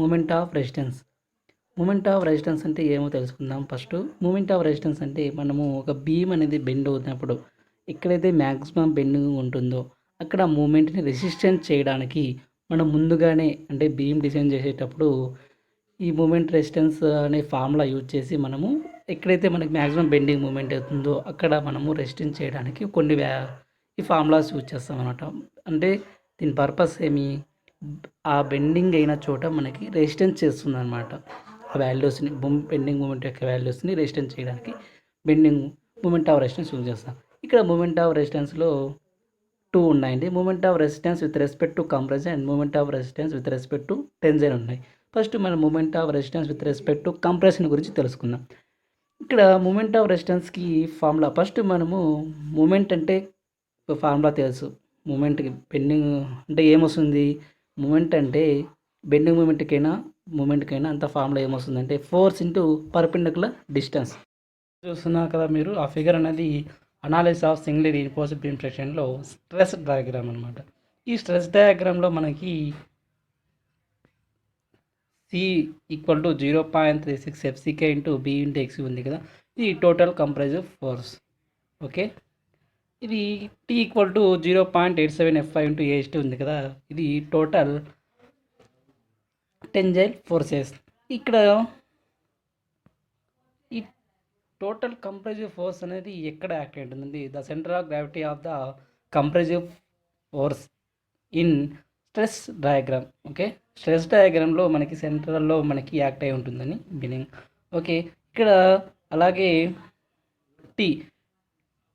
Moment of resistance. Moment of resistance అంటే ఏమో తెలుసుకుందాం ఫస్ట్. మూమెంట్ ఆఫ్ రెసిస్టెన్స్ అంటే మనము ఒక బీమ్ అనేది బెండ్ అవుతున్నప్పుడు ఎక్కడైతే మ్యాక్సిమం బెండింగ్ ఉంటుందో అక్కడ మూమెంట్ని రెసిస్టెన్స్ చేయడానికి మనం ముందుగానే అంటే బీమ్ డిజైన్ చేసేటప్పుడు ఈ మూమెంట్ రెసిస్టెన్స్ అనే ఫార్ములా యూజ్ చేసి మనము ఎక్కడైతే మనకి మ్యాక్సిమం బెండింగ్ మూమెంట్ అవుతుందో అక్కడ మనము రెసిస్టెన్స్ చేయడానికి కొన్ని ఈ ఫార్ములాస్ యూజ్ చేస్తాం అనమాట. అంటే దీని పర్పస్ ఏమి, ఆ బెండింగ్ అయిన చోట మనకి రెసిస్టెన్స్ చేస్తుంది అనమాట. ఆ వాల్యూస్ని బెండింగ్ మూమెంట్ యొక్క వాల్యూస్ని రెసిస్టెన్స్ చేయడానికి bending moment of resistance use చేస్తాం. ఇక్కడ మూమెంట్ ఆఫ్ రెసిస్టెన్స్లో టూ ఉన్నాయండి. Moment of resistance with respect to compression and moment of resistance with respect to tension ఉన్నాయి. ఫస్ట్ మనం moment of resistance with respect to compression గురించి తెలుసుకుందాం. ఇక్కడ moment of రెసిస్టెన్స్కి ఫార్ములా ఫస్ట్ మనము మూమెంట్ అంటే ఫార్ములా తెలుసు. మూమెంట్కి బెండింగ్ అంటే ఏమొస్తుంది, మూమెంట్ అంటే బెండింగ్ మూమెంట్కైనా అంత ఫార్ములా ఏమొస్తుందంటే ఫోర్స్ ఇంటూ పర్పెండిక్యులర్ డిస్టెన్స్. చూస్తున్నారు కదా మీరు, ఆ ఫిగర్ అనేది analysis of single reinforced beam సెక్షన్లో స్ట్రెస్ డయాగ్రామ్ అనమాట. ఈ స్ట్రెస్ డయాగ్రామ్లో మనకి C equal to 0.36 FCK into B into X ఉంది కదా, ఇది టోటల్ కంప్రెసివ్ ఫోర్స్. ఓకే, ఇది T equal to 0.87 F into AST ఉంది కదా, ఇది టోటల్ టెన్జైల్ ఫోర్సెస్. ఇక్కడ ఈ టోటల్ కంప్రెసివ్ ఫోర్స్ అనేది ఎక్కడ యాక్ట్ అవుతుందండి, the centre of gravity of the compressive force in stress diagram. Okay, stress డయాగ్రామ్లో మనకి సెంటర్లో మనకి యాక్ట్ అయి ఉంటుందని మీనింగ్. ఓకే, ఇక్కడ అలాగే టీ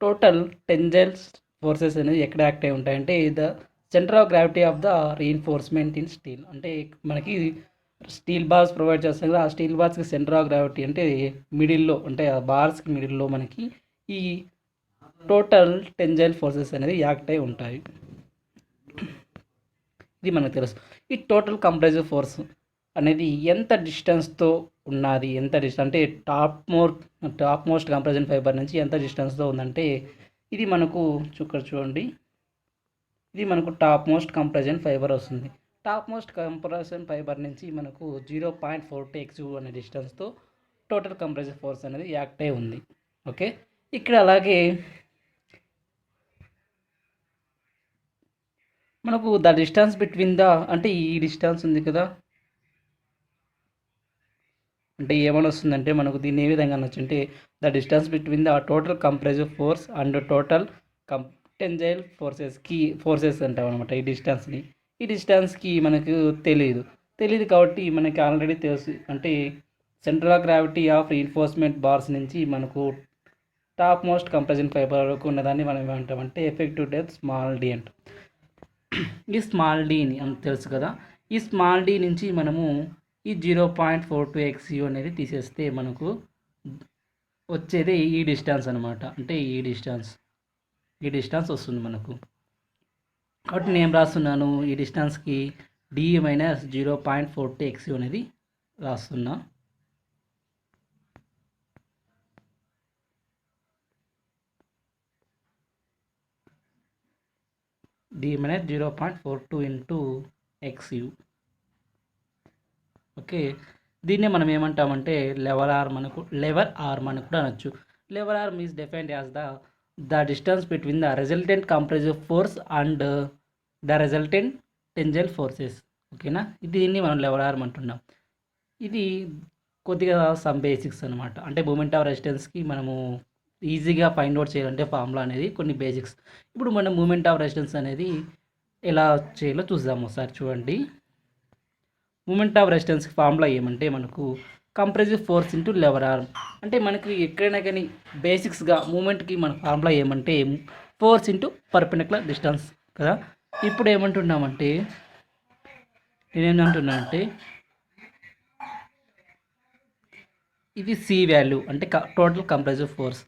టోటల్ టెన్జైల్ ఫోర్సెస్ అనేది ఎక్కడ యాక్ట్ అయి ఉంటాయంటే the centre of gravity of the reinforcement in steel. అంటే మనకి స్టీల్ బార్స్ ప్రొవైడ్ చేస్తాం కదా, ఆ స్టీల్ బార్స్కి సెంటర్ ఆఫ్ గ్రావిటీ అంటే మిడిల్లో, అంటే ఆ బార్స్కి మిడిల్లో మనకి ఈ టోటల్ టెన్జైల్ ఫోర్సెస్ అనేది యాక్ట్ అయి ఉంటాయి. ఇది మనకు తెలుసు. ఈ టోటల్ కంప్రెసివ్ ఫోర్స్ అనేది ఎంత డిస్టెన్స్తో ఉన్నది, ఎంత డిస్టెన్స్ అంటే టాప్ మోస్ట్ కంప్రెషన్ ఫైబర్ నుంచి ఎంత డిస్టెన్స్తో ఉందంటే ఇది మనకు చూడండి, ఇది మనకు టాప్ మోస్ట్ కంప్రెషన్ ఫైబర్ వస్తుంది. టాప్ మోస్ట్ కంప్రెషన్ ఫైబర్ నుంచి మనకు 0.42 ఎక్స్ అనే డిస్టెన్స్తో టోటల్ కంప్రెసివ్ ఫోర్స్ అనేది యాక్ట్ అయి ఉంది. ఓకే, ఇక్కడ అలాగే మనకు ద డిస్టెన్స్ బిట్వీన్ ద అంటే ఈ డిస్టెన్స్ ఉంది కదా, అంటే ఏమని వస్తుందంటే మనకు దీన్ని ఏ విధంగా అనొచ్చు అంటే the distance between the total compressive force and total tensile forces అంటాం అనమాట. ఈ డిస్టెన్స్కి మనకు తెలియదు కాబట్టి మనకి ఆల్రెడీ తెలుసు. అంటే centre of gravity of reinforcement bars నుంచి మనకు టాప్ మోస్ట్ కంప్రెషన్ ఫైబర్ వరకు ఉన్నదాన్ని మనం ఏమంటామంటే ఎఫెక్టివ్ డెప్త్ స్మాల్ డి అంటాం. ఈ స్మాల్ డీని అని తెలుసు కదా, ఈ స్మాల్ డి నుంచి మనము ఈ 0.42 ఎక్స్యూ అనేది తీసేస్తే మనకు వచ్చేది ఈ డిస్టెన్స్ అనమాట. అంటే ఈ డిస్టెన్స్ వస్తుంది మనకు. కాబట్టి నేను రాస్తున్నాను ఈ డిస్టెన్స్కి డి మైనస్ 0.42 ఎక్స్యూ అనేది రాస్తున్నా. D minus 0.42 into X U. Okay, దీన్నే మనం ఏమంటామంటే లెవర్ ఆర్మ్ అని కూడా అనొచ్చు. Lever arm is defined as the distance between the resultant compressive force and the resultant tensile forces. ఓకేనా, దీన్ని మనం లెవర్ ఆర్మ్ అంటున్నాం. ఇది కొద్దిగా సమ్ బేసిక్స్ అనమాట. అంటే మూమెంట్ ఆఫ్ రెసిస్టెన్స్కి మనము ఈజీగా ఫైండ్ అవుట్ చేయాలంటే ఫార్ములా అనేది కొన్ని బేసిక్స్. ఇప్పుడు మనం మూమెంట్ ఆఫ్ రెసిస్టెన్స్ అనేది ఎలా చేయాలో చూద్దాము ఒకసారి. చూడండి, మూమెంట్ ఆఫ్ రెసిస్టెన్స్కి ఫార్ములా ఏమంటే మనకు compressive force into lever arm. అంటే మనకి ఎక్కడైనా కానీ బేసిక్స్గా మూమెంట్కి మన ఫార్ములా ఏమంటే ఫోర్స్ ఇంటూ పర్పెండిక్యులర్ డిస్టెన్స్ కదా. ఇప్పుడు ఏమంటున్నామంటే నేనేమంటున్నానంటే ఇది సి వాల్యూ అంటే టోటల్ కంప్రెసివ్ ఫోర్స్.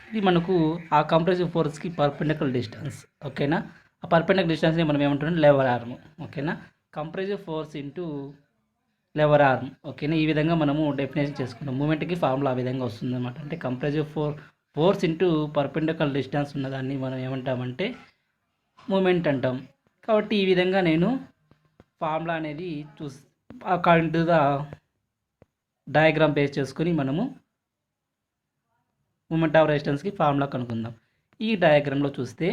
ఇది మనకు ఆ కంప్రెసివ్ ఫోర్స్కి పర్పెండిక్యులర్ డిస్టెన్స్. ఓకేనా, ఆ పర్పెండిక్యులర్ డిస్టెన్స్ని మనం ఏమంటున్నాం లెవర్ ఆర్మ్. ఓకేనా, compressive force into lever arm. ఓకేనా, ఈ విధంగా మనము డెఫినేషన్ చేసుకున్నాం. మూమెంట్కి ఫార్ములా ఆ విధంగా వస్తుంది అనమాట. అంటే compressive force into perpendicular distance ఉన్నదాన్ని మనం ఏమంటామంటే మూమెంట్ అంటాం. కాబట్టి ఈ విధంగా నేను ఫార్ములా అనేది according to the diagram base చేసుకుని మనము మూమెంట్ ఆఫ్ రెసిస్టెన్స్కి ఫార్ములా కనుక్కుందాం. ఈ డయాగ్రామ్లో చూస్తే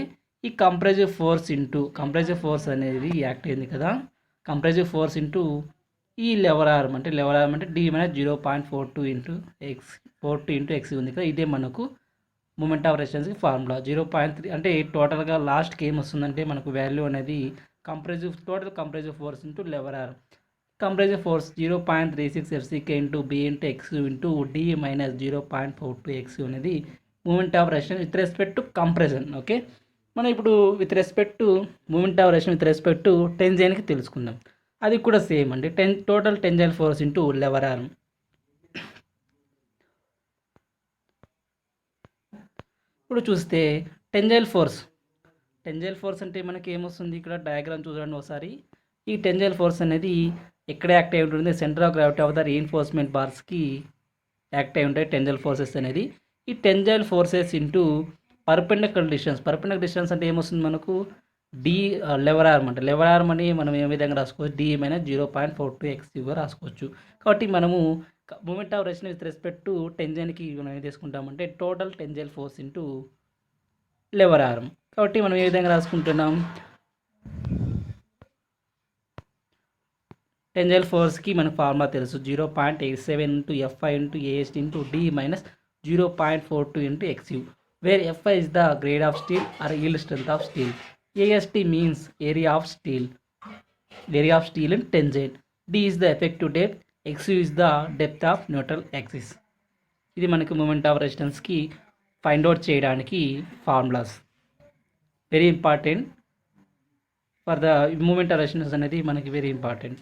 ఈ కంప్రెసివ్ ఫోర్స్ అనేది యాక్ట్ అయింది కదా. కంప్రెసివ్ ఫోర్స్ ఇంటూ ఈ లెవర్ ఆర్మ్ అంటే డి మైనస్ 0.42 ఇంటూ ఎక్స్ ఉంది కదా. ఇదే మనకు మూమెంట్ ఆఫ్ రెసిస్టెన్స్కి ఫార్ములా. 0.3 అంటే టోటల్గా లాస్ట్కి ఏం వస్తుందంటే మనకు వాల్యూ అనేది total compressive force into lever arm. Compressive force 0.36 FCK into B into X into D minus 0.42 X అనేది moment of resistance with respect to compression. Okay, మనం ఇప్పుడు with respect to moment of resistance with respect to టెన్జైన్కి తెలుసుకుందాం. అది కూడా same అండి. Total tensile force into lever arm. ఇప్పుడు చూస్తే టెన్జైల్ ఫోర్స్ అంటే మనకి ఏమొస్తుంది, ఇక్కడ డయాగ్రామ్ చూడండి ఒకసారి. ఈ టెన్జైల్ ఫోర్స్ అనేది ఎక్కడ యాక్ట్ అయి ఉంటుంది, centre of gravity of the reinforcement బార్స్కి యాక్ట్ అయి ఉంటాయి టెన్జైల్ ఫోర్సెస్ అనేది. ఈ tensile forces into perpendicular distance అంటే ఏమొస్తుంది మనకు, లెవర్ ఆర్మ్ అని మనం ఏ విధంగా రాసుకోవచ్చు, డి మైనస్ 0.42 ఎక్స్గా రాసుకోవచ్చు. కాబట్టి మనము moment of resistance with respect to టెన్జైన్కి మనం ఏం తీసుకుంటామంటే total tensile force into lever arm. కాబట్టి మనం ఏ విధంగా రాసుకుంటున్నాం, టెన్జైల్ ఫోర్స్కి మనకు ఫార్ములా తెలుసు, 0.87 into F I into A S T into D minus 0.42 into X U, where F I is the grade of steel or yield strength of steel. AST means area of steel in tangent. D is the effective depth. XU is the depth of neutral axis. ఇది మనకి moment of రెసిస్టెన్స్కి find out చేయడానికి formulas. Very important for the moment of resistance అనేది మనకి very important.